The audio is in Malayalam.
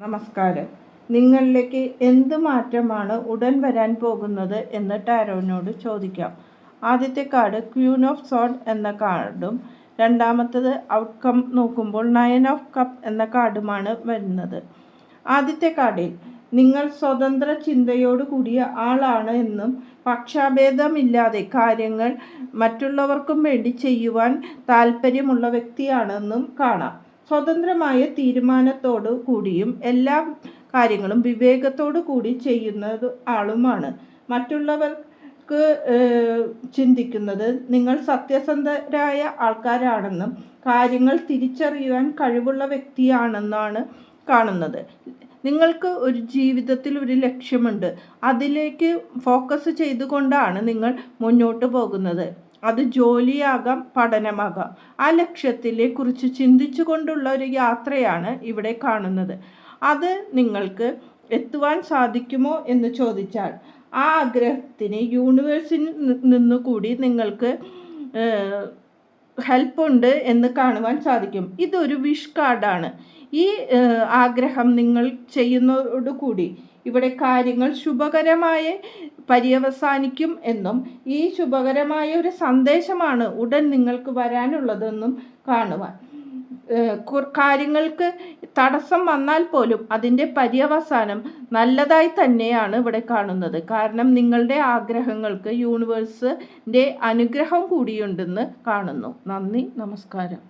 നമസ്കാരം. നിങ്ങളിലേക്ക് എന്ത് മാറ്റമാണ് ഉടൻ വരാൻ പോകുന്നത് എന്ന് ടാരോനോട് ചോദിക്കാം. ആദ്യത്തെ കാർഡ് ക്വീൻ ഓഫ് സോർഡ് എന്ന കാർഡും രണ്ടാമത്തത് ഔട്ട്കം നോക്കുമ്പോൾ 9 ഓഫ് കപ്പ് എന്ന കാർഡുമാണ് വരുന്നത്. ആദ്യത്തെ കാർഡിൽ നിങ്ങൾ സ്വതന്ത്ര ചിന്തയോട് കൂടിയ ആളാണ് എന്നും പക്ഷാഭേദമില്ലാതെ കാര്യങ്ങൾ മറ്റുള്ളവർക്കും വേണ്ടി ചെയ്യുവാൻ താല്പര്യമുള്ള വ്യക്തിയാണെന്നും കാണാം. സ്വതന്ത്രമായ തീരുമാനത്തോടു കൂടിയും എല്ലാ കാര്യങ്ങളും വിവേകത്തോടു കൂടി ചെയ്യുന്നത് ആളുമാണ്. മറ്റുള്ളവർക്ക് ചിന്തിക്കുന്നത് നിങ്ങൾ സത്യസന്ധരായ ആൾക്കാരാണെന്നും കാര്യങ്ങൾ തിരിച്ചറിയുവാൻ കഴിവുള്ള വ്യക്തിയാണെന്നാണ് കാണുന്നത്. നിങ്ങൾക്ക് ഒരു ജീവിതത്തിൽ ഒരു ലക്ഷ്യമുണ്ട്. അതിലേക്ക് ഫോക്കസ് ചെയ്തുകൊണ്ടാണ് നിങ്ങൾ മുന്നോട്ട് പോകുന്നത്. അത് ജോലിയാകാം, പഠനമാകാം. ആ ലക്ഷ്യത്തിനെ കുറിച്ച് ചിന്തിച്ചു കൊണ്ടുള്ള ഒരു യാത്രയാണ് ഇവിടെ കാണുന്നത്. അത് നിങ്ങൾക്ക് എത്തുവാൻ സാധിക്കുമോ എന്ന് ചോദിച്ചാൽ ആ ആഗ്രഹത്തിന് യൂണിവേഴ്സിൽ നിന്നുകൂടി നിങ്ങൾക്ക് ഹെൽപ്പുണ്ട് എന്ന് കാണുവാൻ സാധിക്കും. ഇതൊരു വിഷ് കാർഡാണ്. ഈ ആഗ്രഹം നിങ്ങൾ ചെയ്യുന്നതോടുകൂടി ഇവിടെ കാര്യങ്ങൾ ശുഭകരമായി പര്യവസാനിക്കും എന്നും ഈ ശുഭകരമായ ഒരു സന്ദേശമാണ് ഉടൻ നിങ്ങൾക്ക് വരാനുള്ളതെന്നും കാണുവാൻ. കാര്യങ്ങൾക്ക് തടസ്സം വന്നാൽ പോലും അതിൻ്റെ പര്യവസാനം നല്ലതായി തന്നെയാണ് ഇവിടെ കാണുന്നത്. കാരണം നിങ്ങളുടെ ആഗ്രഹങ്ങൾക്ക് യൂണിവേഴ്സിൻ്റെ അനുഗ്രഹം കൂടിയുണ്ടെന്ന് കാണുന്നു. നന്ദി, നമസ്കാരം.